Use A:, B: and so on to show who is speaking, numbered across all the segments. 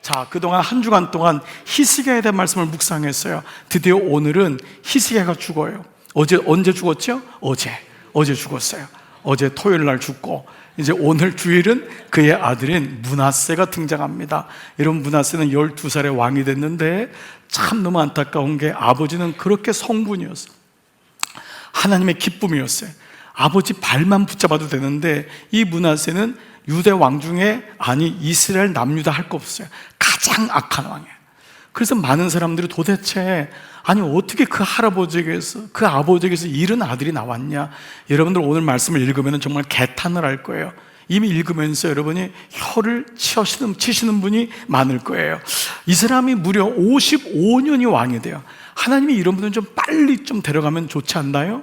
A: 자, 그동안 한 주간 동안 히스기야에 대한 말씀을 묵상했어요. 드디어 오늘은 히스기야가 죽어요. 언제 죽었죠? 어제 죽었어요. 어제 토요일 날 죽고, 이제 오늘 주일은 그의 아들인 므낫세가 등장합니다. 여러분, 므낫세는 12살의 왕이 됐는데 참 너무 안타까운 게 아버지는 그렇게 성군이었어요. 하나님의 기쁨이었어요. 아버지 발만 붙잡아도 되는데 이 므낫세는 유대 왕 중에, 아니 이스라엘 남유다 할 거 없어요. 가장 악한 왕이에요. 그래서 많은 사람들이 도대체 아니 어떻게 그 할아버지에게서, 그 아버지에게서 이런 아들이 나왔냐. 여러분들 오늘 말씀을 읽으면 정말 개탄을 할 거예요. 이미 읽으면서 여러분이 혀를 치시는 분이 많을 거예요. 이 사람이 무려 55년이 왕이 돼요. 하나님이 이런 분은 좀 빨리 좀 데려가면 좋지 않나요?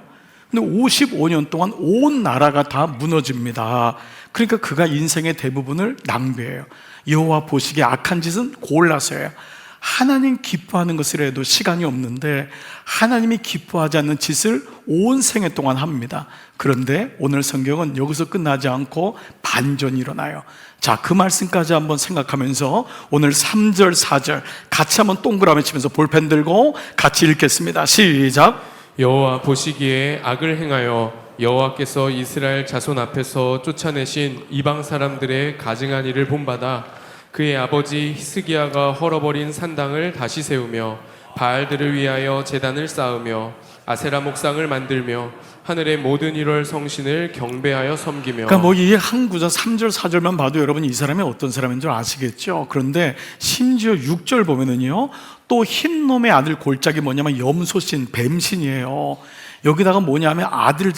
A: 근데 55년 동안 온 나라가 다 무너집니다. 그러니까 그가 인생의 대부분을 낭비해요. 여호와 보시기에 악한 짓은 골라서예요. 하나님 기뻐하는 것을 해도 시간이 없는데 하나님이 기뻐하지 않는 짓을 온 생애 동안 합니다. 그런데 오늘 성경은 여기서 끝나지 않고 반전이 일어나요. 자, 그 말씀까지 한번 생각하면서 오늘 3절, 4절 같이 한번 동그라미 치면서 볼펜 들고 같이 읽겠습니다. 시작.
B: 여호와 보시기에 악을 행하여 여호와께서 이스라엘 자손 앞에서 쫓아내신 이방 사람들의 가증한 일을 본받아 그의 아버지 히스기야가 헐어버린 산당을 다시 세우며 바알들을 위하여 제단을 쌓으며 아세라 목상을 만들며 하늘의 모든 일월 성신을 경배하여 섬기며.
A: 그러니까 이 한 구절 3절 4절만 봐도 여러분이 이 사람이 어떤 사람인 줄 아시겠죠? 그런데 심지어 6절 보면은요, 또 흰놈의 아들 골짜기 뭐냐면 염소신, 뱀신이에요. 여기다가 뭐냐면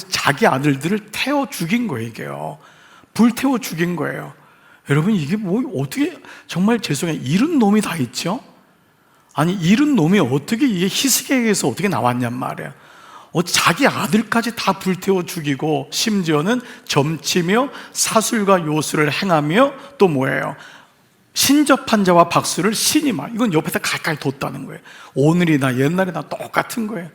A: 자기 아들들을 태워 죽인 거예요. 이게요, 불태워 죽인 거예요. 여러분, 이게 어떻게, 정말 죄송해요, 이런 놈이 다 있죠? 아니, 이런 놈이 어떻게 이게 히스기야에서 어떻게 나왔냔 말이에요. 자기 아들까지 다 불태워 죽이고, 심지어는 점치며 사술과 요술을 행하며, 또 뭐예요? 신접한 자와 박수를 신이 막, 이건 옆에다 가까이 뒀다는 거예요. 오늘이나 옛날이나 똑같은 거예요.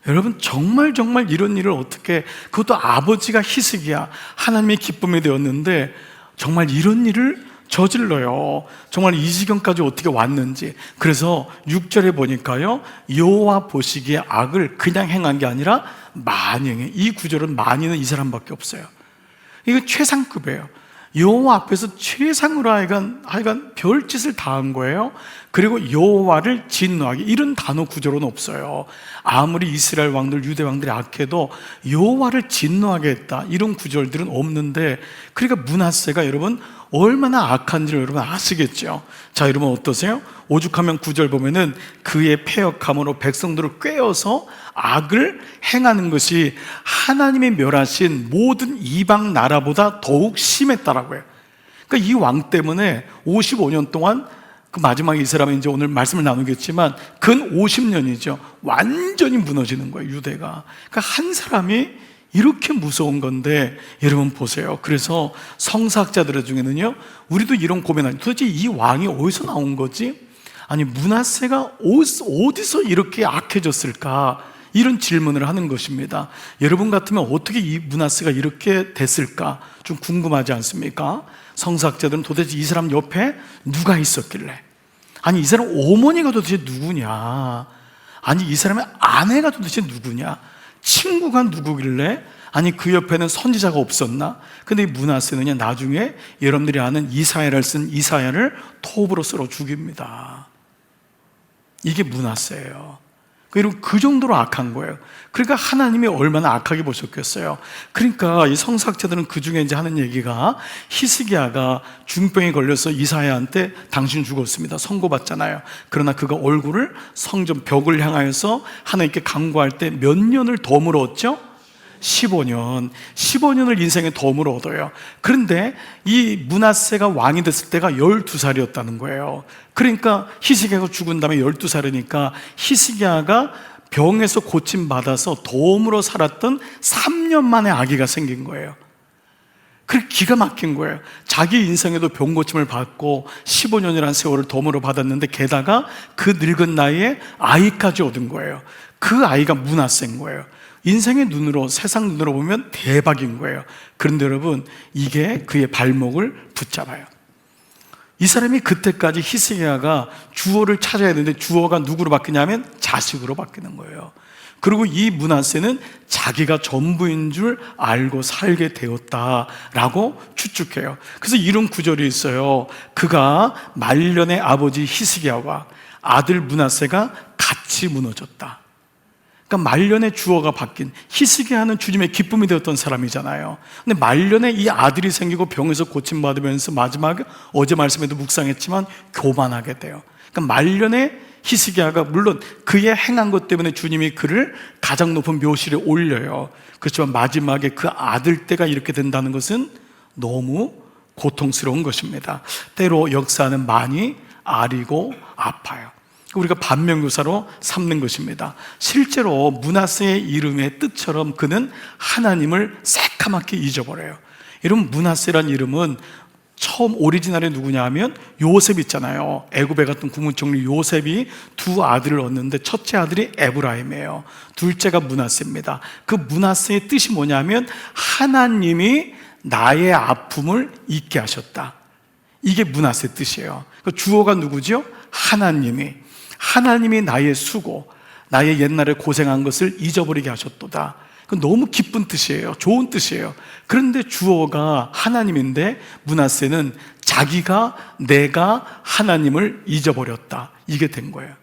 A: 여러분, 정말 이런 일을 어떻게, 그것도 아버지가 히스기야, 하나님의 기쁨이 되었는데 정말 이런 일을 저질러요. 정말 이 지경까지 어떻게 왔는지. 그래서 6절에 보니까요, 여호와 보시기에 악을 그냥 행한 게 아니라 많이 행해. 이 구절은 많이는 이 사람밖에 없어요. 이거 최상급이에요. 여호와 앞에서 최상으로 하여간 별짓을 다 한 거예요. 그리고 여호와를 진노하기, 이런 단어 구절은 없어요. 아무리 이스라엘 왕들, 유대 왕들이 악해도 여호와를 진노하게 했다, 이런 구절들은 없는데, 그러니까 므낫세가 여러분 얼마나 악한지를 여러분 아시겠죠? 자, 여러분 어떠세요? 오죽하면 9절 보면은 그의 패역함으로 백성들을 꾀어서 악을 행하는 것이 하나님이 멸하신 모든 이방 나라보다 더욱 심했다라고 해요. 그러니까 이 왕 때문에 55년 동안, 그 마지막에 이 사람이 이제 오늘 말씀을 나누겠지만 근 50년이죠. 완전히 무너지는 거예요, 유대가. 그러니까 한 사람이 이렇게 무서운 건데, 여러분 보세요. 그래서 성사학자들 중에는요, 우리도 이런 고민하죠. 도대체 이 왕이 어디서 나온 거지? 아니, 므낫세가 어디서 이렇게 악해졌을까? 이런 질문을 하는 것입니다. 여러분 같으면 어떻게 이 므낫세가 이렇게 됐을까? 좀 궁금하지 않습니까? 성사학자들은 도대체 이 사람 옆에 누가 있었길래, 아니 이 사람 어머니가 도대체 누구냐, 아니 이 사람의 아내가 도대체 누구냐, 친구가 누구길래, 아니 그 옆에는 선지자가 없었나? 근데 이 므낫세는 나중에 여러분들이 아는 이사야를 쓴 이사야를 톱으로 썰어 죽입니다. 이게 므낫세예요. 여러분, 그 정도로 악한 거예요. 그러니까 하나님이 얼마나 악하게 보셨겠어요. 그러니까 이 성사학자들은 그 중에 이제 하는 얘기가, 히스기야가 중병에 걸려서 이사야한테 당신 죽었습니다, 선고받잖아요. 그러나 그가 얼굴을 성전 벽을 향하여서 하나님께 간구할 때 몇 년을 덤으로 얻죠? 15년을 인생의 덤으로 얻어요. 그런데 이 므낫세가 왕이 됐을 때가 12살이었다는 거예요. 그러니까 히스기야가 죽은 다음에 12살이니까 히스기야가 병에서 고침받아서 덤으로 살았던 3년 만에 아기가 생긴 거예요. 그렇게 기가 막힌 거예요. 자기 인생에도 병고침을 받고 15년이라는 세월을 덤으로 받았는데, 게다가 그 늙은 나이에 아이까지 얻은 거예요. 그 아이가 므낫세인 거예요. 인생의 눈으로, 세상 눈으로 보면 대박인 거예요. 그런데 여러분, 이게 그의 발목을 붙잡아요. 이 사람이 그때까지 히스기야가 주어를 찾아야 되는데 주어가 누구로 바뀌냐면 자식으로 바뀌는 거예요. 그리고 이 므낫세는 자기가 전부인 줄 알고 살게 되었다라고 추측해요. 그래서 이런 구절이 있어요. 그가 말년의 아버지 히스기야와 아들 므낫세가 같이 무너졌다. 그러니까 말년에 주어가 바뀐, 히스기야는 주님의 기쁨이 되었던 사람이잖아요. 근데 말년에 이 아들이 생기고 병에서 고침받으면서 마지막에 어제 말씀에도 묵상했지만 교만하게 돼요. 그러니까 말년에 히스기야가 물론 그의 행한 것 때문에 주님이 그를 가장 높은 묘실에 올려요. 그렇지만 마지막에 그 아들 때가 이렇게 된다는 것은 너무 고통스러운 것입니다. 때로 역사는 많이 아리고 아파요. 우리가 반면교사로 삼는 것입니다. 실제로 므낫세의 이름의 뜻처럼 그는 하나님을 새카맣게 잊어버려요. 여러분, 므낫세란 이름은 처음 오리지널이 누구냐 하면 요셉 있잖아요. 애굽에 갔던 국무총리 요셉이 두 아들을 얻는데 첫째 아들이 에브라임이에요. 둘째가 므낫세입니다. 그 므낫세의 뜻이 뭐냐면 하나님이 나의 아픔을 잊게 하셨다. 이게 므낫세 뜻이에요. 그 주어가 누구죠? 하나님이 나의 수고, 나의 옛날에 고생한 것을 잊어버리게 하셨도다. 너무 기쁜 뜻이에요. 좋은 뜻이에요. 그런데 주어가 하나님인데 므낫세는 내가 하나님을 잊어버렸다. 이게 된 거예요.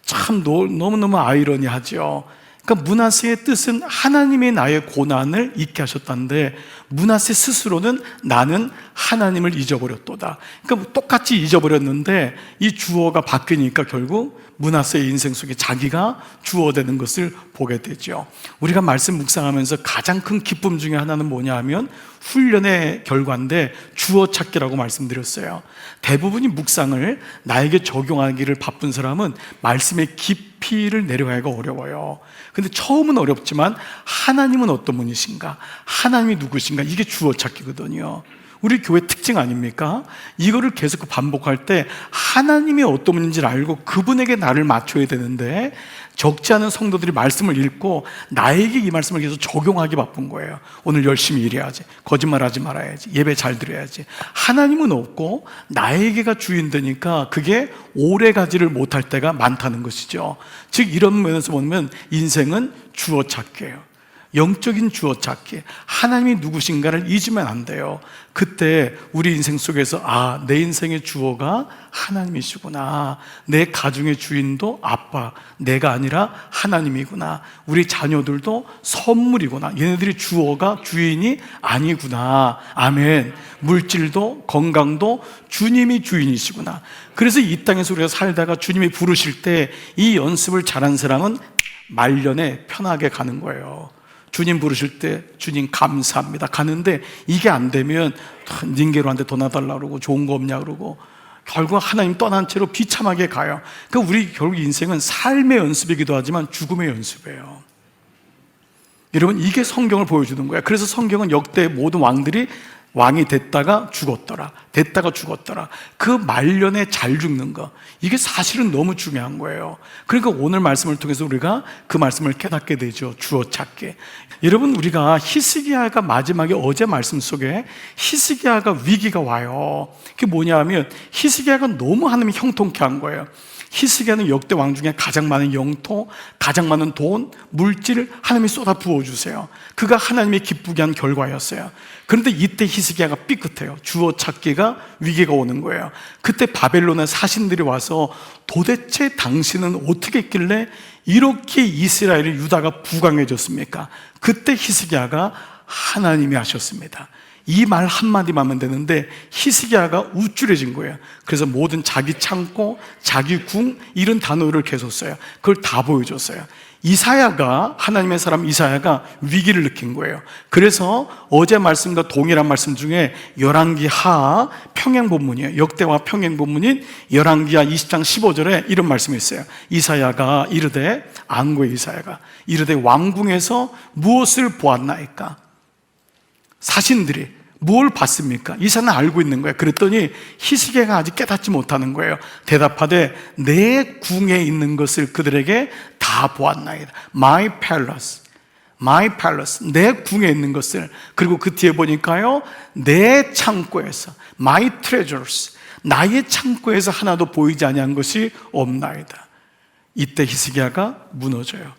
A: 참 너무너무 아이러니하죠. 그러니까 므낫세의 뜻은 하나님이 나의 고난을 잊게 하셨다는데 므낫세 스스로는 나는 하나님을 잊어버렸도다. 그러니까 똑같이 잊어버렸는데 이 주어가 바뀌니까 결국 므낫세의 인생 속에 자기가 주어되는 것을 보게 되죠. 우리가 말씀 묵상하면서 가장 큰 기쁨 중에 하나는 뭐냐 하면 훈련의 결과인데 주어 찾기라고 말씀드렸어요. 대부분이 묵상을 나에게 적용하기를 바쁜 사람은 말씀의 깊이를 내려가기가 어려워요. 근데 처음은 어렵지만 하나님은 어떤 분이신가? 하나님이 누구신가? 이게 주어 찾기거든요. 우리 교회 특징 아닙니까? 이거를 계속 반복할 때 하나님이 어떤 분인지를 알고 그분에게 나를 맞춰야 되는데 적지 않은 성도들이 말씀을 읽고 나에게 이 말씀을 계속 적용하기 바쁜 거예요. 오늘 열심히 일해야지, 거짓말하지 말아야지, 예배 잘 드려야지. 하나님은 없고 나에게가 주인 되니까 그게 오래가지를 못할 때가 많다는 것이죠. 즉 이런 면에서 보면 인생은 주어 찾기예요. 영적인 주어 찾기, 하나님이 누구신가를 잊으면 안 돼요. 그때 우리 인생 속에서 내 인생의 주어가 하나님이시구나, 내 가정의 주인도 아빠, 내가 아니라 하나님이구나, 우리 자녀들도 선물이구나, 얘네들이 주어가 주인이 아니구나, 아멘. 물질도 건강도 주님이 주인이시구나. 그래서 이 땅에서 우리가 살다가 주님이 부르실 때 이 연습을 잘한 사람은 말년에 편하게 가는 거예요. 주님 부르실 때 주님 감사합니다 가는데 이게 안 되면 닌게로한테 돈 놔달라고 그러고 좋은 거 없냐 그러고 결국 하나님 떠난 채로 비참하게 가요. 그러니까 우리 결국 인생은 삶의 연습이기도 하지만 죽음의 연습이에요. 여러분, 이게 성경을 보여주는 거예요. 그래서 성경은 역대 모든 왕들이 왕이 됐다가 죽었더라, 그 말년에 잘 죽는 거, 이게 사실은 너무 중요한 거예요. 그러니까 오늘 말씀을 통해서 우리가 그 말씀을 깨닫게 되죠. 주어 찾기. 여러분, 우리가 히스기야가 마지막에 어제 말씀 속에 히스기야가 위기가 와요. 그게 뭐냐 하면 히스기야가 너무 하나님이 형통케 한 거예요. 히스기야는 역대 왕 중에 가장 많은 영토, 가장 많은 돈, 물질을 하나님이 쏟아 부어주세요. 그가 하나님이 기쁘게 한 결과였어요. 그런데 이때 히스기야가 삐끗해요. 주어 찾기가 위기가 오는 거예요. 그때 바벨론의 사신들이 와서 도대체 당신은 어떻게 했길래 이렇게 이스라엘이 유다가 부강해졌습니까? 그때 히스기야가 하나님이 하셨습니다. 이 말 한마디만 하면 되는데 히스기야가 우쭐해진 거예요. 그래서 모든 자기 창고, 자기 궁 이런 단어를 계속 써요. 그걸 다 보여줬어요. 이사야가, 하나님의 사람 이사야가 위기를 느낀 거예요. 그래서 어제 말씀과 동일한 말씀 중에 열왕기 하 평행본문이에요. 역대와 평행본문인 열왕기하 20장 15절에 이런 말씀이 있어요. 이사야가 이르되, 안고의 이사야가 이르되 왕궁에서 무엇을 보았나이까? 사신들이 뭘 봤습니까? 이사는 알고 있는 거예요. 그랬더니 히스기야가 아직 깨닫지 못하는 거예요. 대답하되 내 궁에 있는 것을 그들에게 다 보았나이다. My palace, my palace, 내 궁에 있는 것을, 그리고 그 뒤에 보니까요, 내 창고에서, my treasures, 나의 창고에서 하나도 보이지 아니한 것이 없나이다. 이때 히스기야가 무너져요.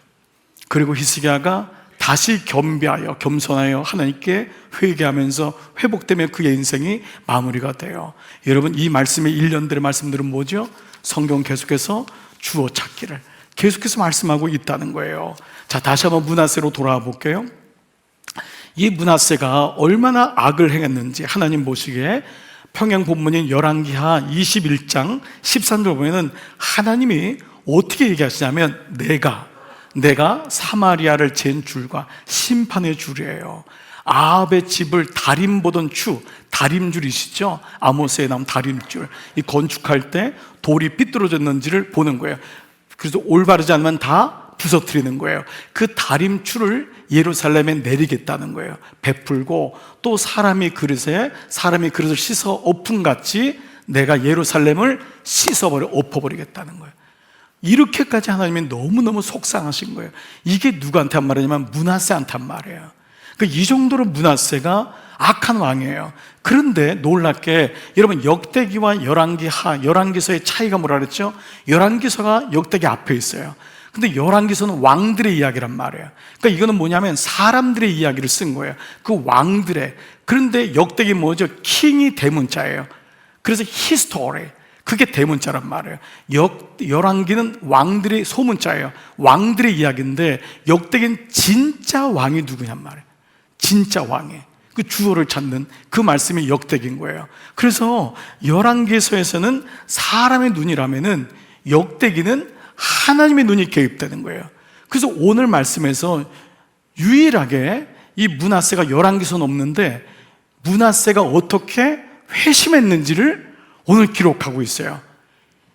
A: 그리고 히스기야가 다시 겸비하여, 겸손하여 하나님께 회개하면서 회복되면 그의 인생이 마무리가 돼요. 여러분, 이 말씀의 일련들의 말씀들은 뭐죠? 성경 계속해서 주어 찾기를 계속해서 말씀하고 있다는 거예요. 자, 다시 한번 므낫세로 돌아와 볼게요. 이 므낫세가 얼마나 악을 행했는지 하나님 보시기에 평행 본문인 열왕기하 21장 13절 보면은 하나님이 어떻게 얘기하시냐면 내가 사마리아를 잰 줄과 심판의 줄이에요. 아합의 집을 다림 보던 다림줄이시죠? 아모스에 나온 다림줄. 이 건축할 때 돌이 삐뚤어졌는지를 보는 거예요. 그래서 올바르지 않으면 다 부서뜨리는 거예요. 그 다림줄을 예루살렘에 내리겠다는 거예요. 베풀고 또 사람이 그릇을 씻어 엎은같이 내가 예루살렘을 엎어버리겠다는 거예요. 이렇게까지 하나님이 너무너무 속상하신 거예요. 이게 누구한테 한 말이냐면 므낫세한테 한 말이에요. 그러니까 이 정도로 므낫세가 악한 왕이에요. 그런데 놀랍게 여러분, 역대기와 열왕기서의 차이가 뭐라 그랬죠? 열왕기서가 역대기 앞에 있어요. 근데 열왕기서는 왕들의 이야기란 말이에요. 그러니까 이거는 뭐냐면 사람들의 이야기를 쓴 거예요. 그 왕들의. 그런데 역대기 뭐죠? 킹이 대문자예요. 그래서 history, 그게 대문자란 말이에요. 열왕기는 왕들의 소문자예요. 왕들의 이야기인데 역대기는 진짜 왕이 누구냔 말이에요. 진짜 왕이, 그 주어를 찾는 그 말씀이 역대기인 거예요. 그래서 열왕기서에서는 사람의 눈이라면은 역대기는 하나님의 눈이 개입되는 거예요. 그래서 오늘 말씀에서 유일하게 이 므낫세가 열왕기서는 없는데 므낫세가 어떻게 회심했는지를 오늘 기록하고 있어요.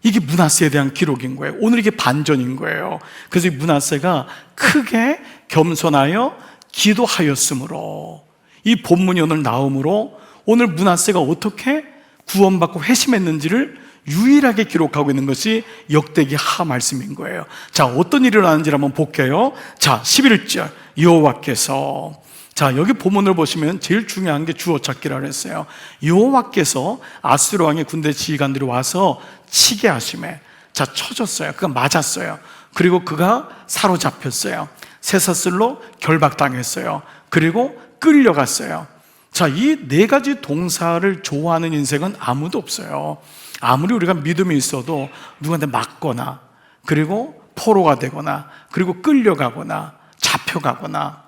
A: 이게 므낫세에 대한 기록인 거예요. 오늘 이게 반전인 거예요. 그래서 이 므낫세가 크게 겸손하여 기도하였으므로, 이 본문이 오늘 나오므로 오늘 므낫세가 어떻게 구원받고 회심했는지를 유일하게 기록하고 있는 것이 역대기 하 말씀인 거예요. 자, 어떤 일이 일어나는지 한번 볼게요. 자, 11절 여호와께서, 자, 여기 본문을 보시면 제일 중요한 게 주어 찾기라고 했어요. 여호와께서 아수르 왕의 군대 지휘관들이 와서 치게 하심에, 자, 쳐졌어요. 그가 맞았어요. 그리고 그가 사로잡혔어요. 쇠사슬로 결박당했어요. 그리고 끌려갔어요. 자, 이 네 가지 동사를 좋아하는 인생은 아무도 없어요. 아무리 우리가 믿음이 있어도 누구한테 맞거나, 그리고 포로가 되거나, 그리고 끌려가거나 잡혀가거나,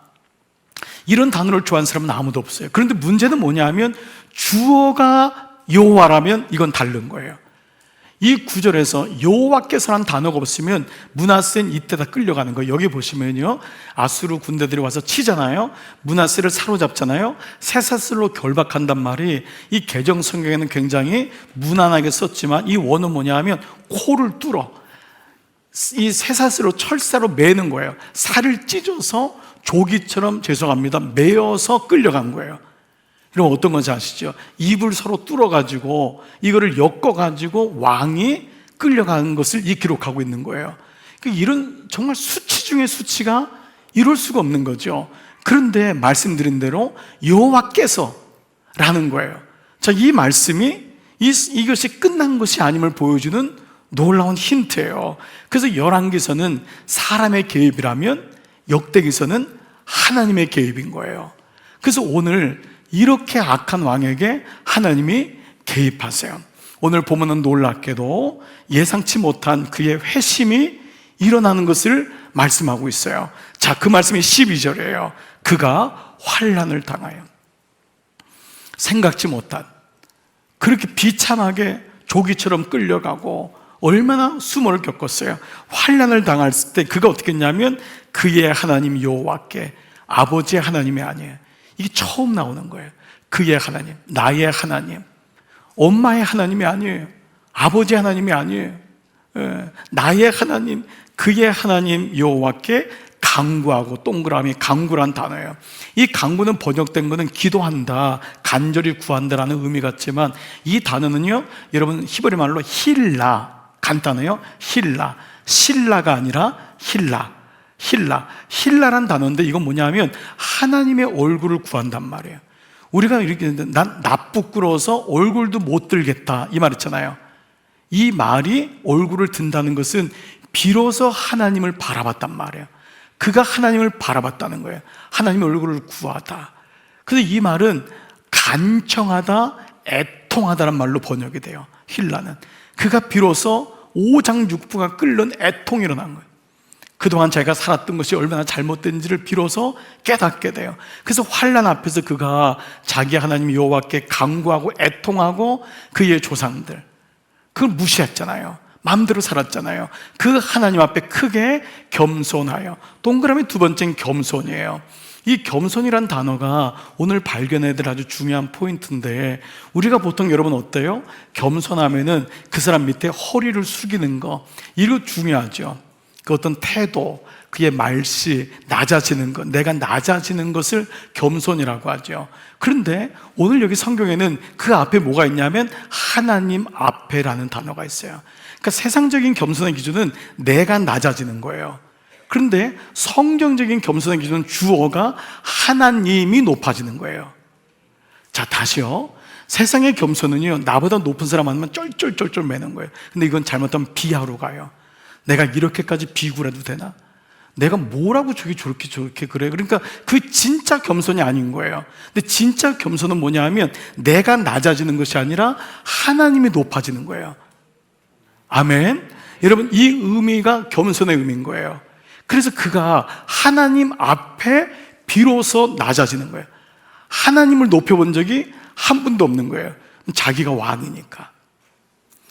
A: 이런 단어를 좋아하는 사람은 아무도 없어요. 그런데 문제는 뭐냐면 주어가 여호와라면 이건 다른 거예요. 이 구절에서 여호와께서라는 단어가 없으면 므낫세는 이때 다 끌려가는 거예요. 여기 보시면요, 아수르 군대들이 와서 치잖아요. 므낫세를 사로잡잖아요. 쇠사슬로 결박한단 말이 이 개정 성경에는 굉장히 무난하게 썼지만 이 원은 뭐냐 하면 코를 뚫어 이 쇠사슬로 철사로 매는 거예요. 살을 찢어서 조기처럼, 죄송합니다, 매어서 끌려간 거예요. 그럼 어떤 건지 아시죠? 입을 서로 뚫어가지고 이거를 엮어가지고 왕이 끌려가는 것을 이 기록하고 있는 거예요. 이런 정말 수치 중의 수치가 이룰 수가 없는 거죠. 그런데 말씀드린 대로 여호와께서 라는 거예요. 자, 이 말씀이 이것이 끝난 것이 아님을 보여주는 놀라운 힌트예요. 그래서 열왕기서는 사람의 개입이라면 역대기서는 하나님의 개입인 거예요. 그래서 오늘 이렇게 악한 왕에게 하나님이 개입하세요. 오늘 보면은 놀랍게도 예상치 못한 그의 회심이 일어나는 것을 말씀하고 있어요. 자, 그 말씀이 12절이에요. 그가 환난을 당하여, 생각지 못한, 그렇게 비참하게 조기처럼 끌려가고 얼마나 수모를 겪었어요. 환난을 당할 때 그가 어떻게 했냐면 그의 하나님 여호와께, 아버지의 하나님이 아니에요. 이게 처음 나오는 거예요. 그의 하나님, 나의 하나님, 엄마의 하나님이 아니에요. 아버지의 하나님이 아니에요. 나의 하나님, 그의 하나님 여호와께 간구하고, 동그라미 간구란 단어예요. 이 간구는 번역된 거는 기도한다, 간절히 구한다라는 의미 같지만 이 단어는요, 여러분 히브리 말로 힐라, 간단해요. 힐라, 실라가 아니라 힐라. 힐라란 단어인데 이건 뭐냐면 하나님의 얼굴을 구한단 말이에요. 우리가 이렇게 나 부끄러워서 얼굴도 못 들겠다 이 말 있잖아요. 이 말이 얼굴을 든다는 것은 비로소 하나님을 바라봤단 말이에요. 그가 하나님을 바라봤다는 거예요. 하나님의 얼굴을 구하다. 그래서 이 말은 간청하다, 애통하다란 말로 번역이 돼요. 힐라는 그가 비로소 오장육부가 끓는 애통이 일어난 거예요. 그동안 자기가 살았던 것이 얼마나 잘못된지를 비로소 깨닫게 돼요. 그래서 환난 앞에서 그가 자기 하나님 여호와께 간구하고 애통하고 그의 조상들 그걸 무시했잖아요. 마음대로 살았잖아요. 그 하나님 앞에 크게 겸손하여. 동그라미 두 번째는 겸손이에요. 이 겸손이란 단어가 오늘 발견해야 될 아주 중요한 포인트인데, 우리가 보통 여러분 어때요? 겸손하면은 그 사람 밑에 허리를 숙이는 거, 이거 중요하죠. 그 어떤 태도, 그의 말씨, 낮아지는 것, 내가 낮아지는 것을 겸손이라고 하죠. 그런데 오늘 여기 성경에는 그 앞에 뭐가 있냐면 하나님 앞에라는 단어가 있어요. 그러니까 세상적인 겸손의 기준은 내가 낮아지는 거예요. 그런데 성경적인 겸손의 기준은 주어가 하나님이 높아지는 거예요. 자, 다시요. 세상의 겸손은요, 나보다 높은 사람 만나면 쩔쩔쩔쩔 매는 거예요. 근데 이건 잘못하면 비하로 가요. 내가 이렇게까지 비굴해도 되나? 내가 뭐라고 저렇게 그래? 그러니까 그 진짜 겸손이 아닌 거예요. 근데 진짜 겸손은 뭐냐 하면 내가 낮아지는 것이 아니라 하나님이 높아지는 거예요. 아멘. 여러분, 이 의미가 겸손의 의미인 거예요. 그래서 그가 하나님 앞에 비로소 낮아지는 거예요. 하나님을 높여본 적이 한 번도 없는 거예요. 자기가 왕이니까.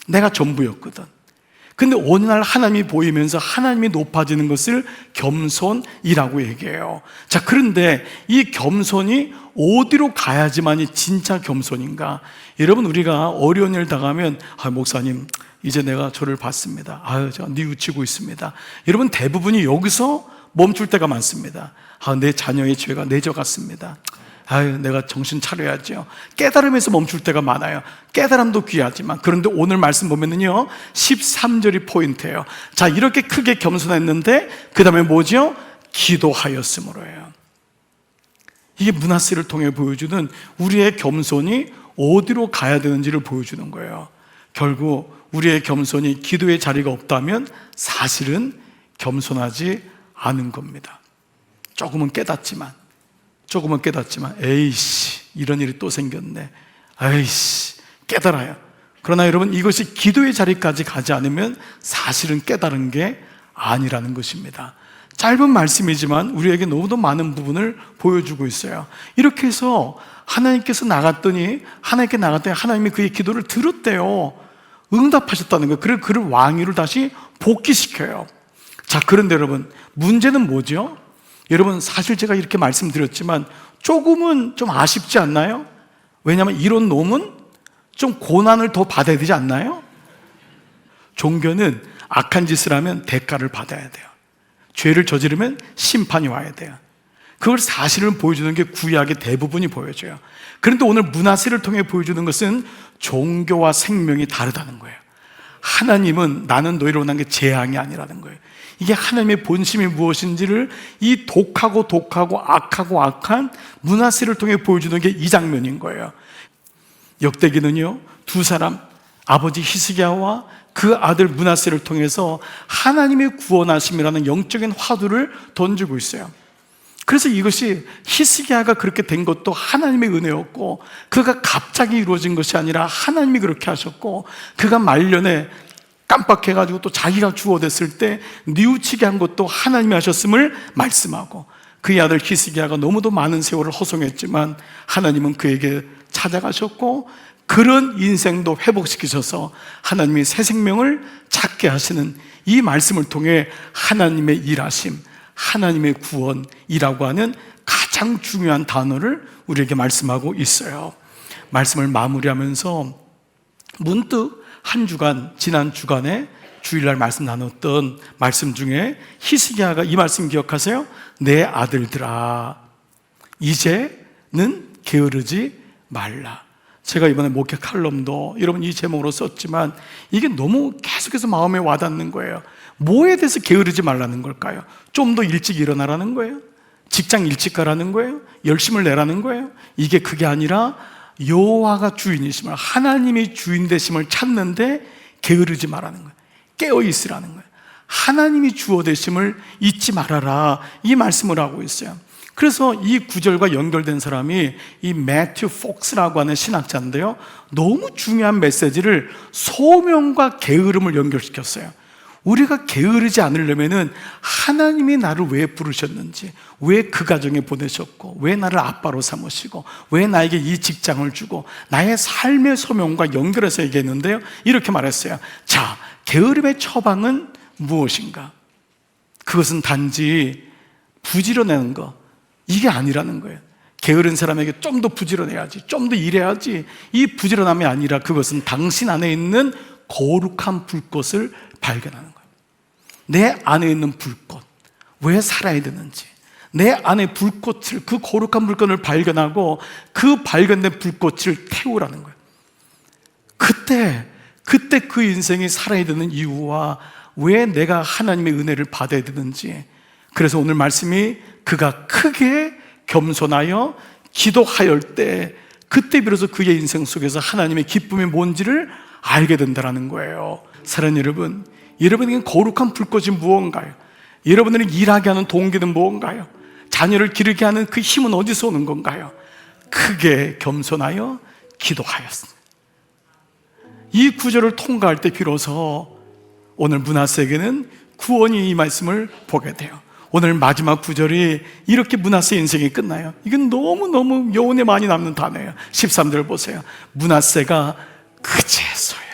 A: 내가 전부였거든. 근데 어느 날 하나님이 보이면서 하나님이 높아지는 것을 겸손이라고 얘기해요. 자, 그런데 이 겸손이 어디로 가야지만이 진짜 겸손인가? 여러분, 우리가 어려운 일 당하면 목사님 이제 내가 저를 봤습니다. 제가 뉘우치고 있습니다. 여러분, 대부분이 여기서 멈출 때가 많습니다. 내 자녀의 죄가 내저 같습니다. 내가 정신 차려야죠. 깨달음에서 멈출 때가 많아요. 깨달음도 귀하지만. 그런데 오늘 말씀 보면은요, 13절이 포인트예요. 자, 이렇게 크게 겸손했는데 그 다음에 뭐죠? 기도하였으므로예요. 이게 므낫세를 통해 보여주는 우리의 겸손이 어디로 가야 되는지를 보여주는 거예요. 결국 우리의 겸손이 기도의 자리가 없다면 사실은 겸손하지 않은 겁니다. 조금은 깨닫지만 에이씨, 이런 일이 또 생겼네. 에이씨, 깨달아요. 그러나 여러분, 이것이 기도의 자리까지 가지 않으면 사실은 깨달은 게 아니라는 것입니다. 짧은 말씀이지만 우리에게 너무도 많은 부분을 보여주고 있어요. 이렇게 해서 하나님께 나갔더니 하나님이 그의 기도를 들었대요. 응답하셨다는 거예요. 그래서 그를 왕위를 다시 복귀시켜요. 자, 그런데 여러분, 문제는 뭐죠? 여러분, 사실 제가 이렇게 말씀드렸지만 조금은 좀 아쉽지 않나요? 왜냐하면 이런 놈은 좀 고난을 더 받아야 되지 않나요? 종교는 악한 짓을 하면 대가를 받아야 돼요. 죄를 저지르면 심판이 와야 돼요. 그걸 사실을 보여주는 게 구약의 대부분이 보여줘요. 그런데 오늘 므낫세를 통해 보여주는 것은 종교와 생명이 다르다는 거예요. 하나님은 나는 너희를 원한 게 재앙이 아니라는 거예요. 이게 하나님의 본심이 무엇인지를 이 독하고 악하고 악한 므낫세를 통해 보여주는 게 이 장면인 거예요. 역대기는요, 두 사람, 아버지 히스기야와 그 아들 므낫세를 통해서 하나님의 구원하심이라는 영적인 화두를 던지고 있어요. 그래서 이것이 히스기야가 그렇게 된 것도 하나님의 은혜였고, 그가 갑자기 이루어진 것이 아니라 하나님이 그렇게 하셨고, 그가 말년에 깜빡해가지고 또 자기가 주워댔을 때 뉘우치게 한 것도 하나님이 하셨음을 말씀하고, 그의 아들 히스기야가 너무도 많은 세월을 허송했지만 하나님은 그에게 찾아가셨고 그런 인생도 회복시키셔서 하나님이 새 생명을 찾게 하시는 이 말씀을 통해 하나님의 일하심, 하나님의 구원이라고 하는 가장 중요한 단어를 우리에게 말씀하고 있어요. 말씀을 마무리하면서 문득 한 주간, 지난 주간에 주일날 말씀 나눴던 말씀 중에 히스기야가 이 말씀 기억하세요? 내 아들들아, 이제는 게으르지 말라. 제가 이번에 목회 칼럼도 여러분 이 제목으로 썼지만 이게 너무 계속해서 마음에 와닿는 거예요. 뭐에 대해서 게으르지 말라는 걸까요? 좀 더 일찍 일어나라는 거예요? 직장 일찍 가라는 거예요? 열심을 내라는 거예요? 이게 그게 아니라 여호와가 주인이심을, 하나님이 주인 되심을 찾는데 게으르지 말라는 거예요. 깨어 있으라는 거예요. 하나님이 주어 되심을 잊지 말아라, 이 말씀을 하고 있어요. 그래서 이 구절과 연결된 사람이 이 매튜 폭스라고 하는 신학자인데요, 너무 중요한 메시지를 소명과 게으름을 연결시켰어요. 우리가 게으르지 않으려면은 하나님이 나를 왜 부르셨는지, 왜 그 가정에 보내셨고, 왜 나를 아빠로 삼으시고, 왜 나에게 이 직장을 주고, 나의 삶의 소명과 연결해서 얘기했는데요, 이렇게 말했어요. 자, 게으름의 처방은 무엇인가? 그것은 단지 부지런하는 거, 이게 아니라는 거예요. 게으른 사람에게 좀 더 부지런해야지, 좀 더 일해야지, 이 부지런함이 아니라 그것은 당신 안에 있는 거룩한 불꽃을 발견하는 거예요. 내 안에 있는 불꽃, 왜 살아야 되는지, 내 안에 불꽃을, 그 거룩한 불꽃을 발견하고 그 발견된 불꽃을 태우라는 거예요. 그때 그 인생이 살아야 되는 이유와 왜 내가 하나님의 은혜를 받아야 되는지. 그래서 오늘 말씀이 그가 크게 겸손하여 기도하였을 때, 그때 비로소 그의 인생 속에서 하나님의 기쁨이 뭔지를 알게 된다는 거예요. 사랑하는 여러분, 여러분에게 거룩한 불꽃이 무언가요? 여러분들이 일하게 하는 동기는 무언가요? 자녀를 기르게 하는 그 힘은 어디서 오는 건가요? 크게 겸손하여 기도하였습니다. 이 구절을 통과할 때 비로소 오늘 므낫세에게는 구원이, 이 말씀을 보게 돼요. 오늘 마지막 구절이 이렇게 므낫세 인생이 끝나요. 이건 너무너무 여운에 많이 남는 단어예요. 13절 보세요. 므낫세가 그제서야.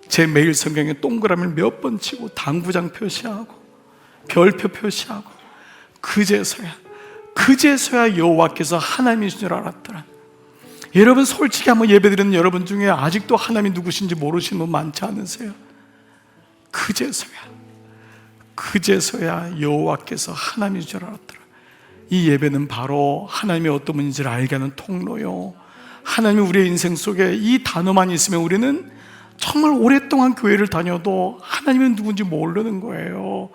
A: 제 매일 성경에 동그라미를 몇 번 치고 당구장 표시하고 별표 표시하고, 그제서야 여호와께서 하나님이신 줄 알았더라. 여러분, 솔직히 한번 예배드리는 여러분 중에 아직도 하나님이 누구신지 모르시는 분 많지 않으세요? 그제서야 여호와께서 하나님이신 줄 알았더라. 이 예배는 바로 하나님의 어떤 분인지를 알게 하는 통로요. 하나님이 우리의 인생 속에 이 단어만 있으면 우리는 정말 오랫동안 교회를 다녀도 하나님은 누군지 모르는 거예요.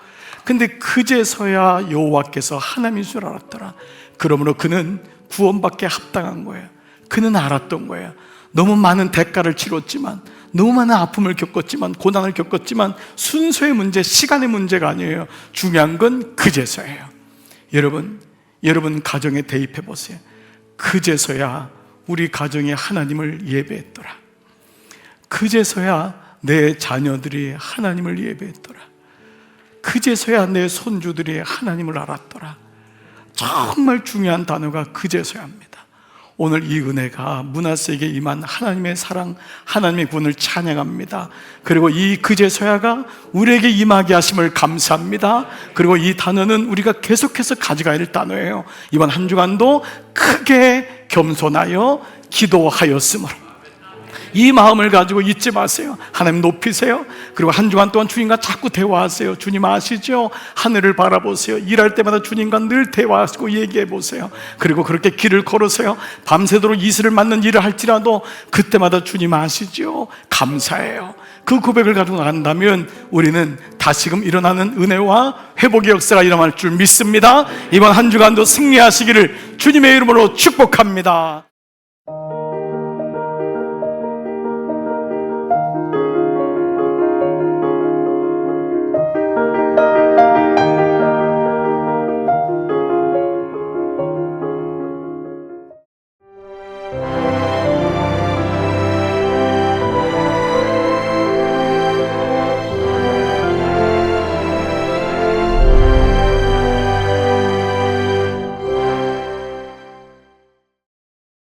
A: 근데 그제서야 여호와께서 하나님인 줄 알았더라. 그러므로 그는 구원받기에 합당한 거예요. 그는 알았던 거예요. 너무 많은 대가를 치렀지만, 너무 많은 아픔을 겪었지만, 고난을 겪었지만, 순서의 문제, 시간의 문제가 아니에요. 중요한 건 그제서예요. 여러분 가정에 대입해 보세요. 그제서야 우리 가정이 하나님을 예배했더라. 그제서야 내 자녀들이 하나님을 예배했더라. 그제서야 내 손주들이 하나님을 알았더라. 정말 중요한 단어가 그제서야입니다. 오늘 이 은혜가 므낫세에게 임한 하나님의 사랑, 하나님의 구원을 찬양합니다. 그리고 이 그제서야가 우리에게 임하게 하심을 감사합니다. 그리고 이 단어는 우리가 계속해서 가져가야 할 단어예요. 이번 한 주간도 크게 겸손하여 기도하였으므로, 이 마음을 가지고 잊지 마세요. 하나님 높이세요. 그리고 한 주간 동안 주님과 자꾸 대화하세요. 주님 아시죠? 하늘을 바라보세요. 일할 때마다 주님과 늘 대화하시고 얘기해 보세요. 그리고 그렇게 길을 걸으세요. 밤새도록 이슬을 맞는 일을 할지라도 그때마다 주님 아시죠? 감사해요. 그 고백을 가지고 나간다면 우리는 다시금 일어나는 은혜와 회복의 역사가 일어날 줄 믿습니다. 이번 한 주간도 승리하시기를 주님의 이름으로 축복합니다.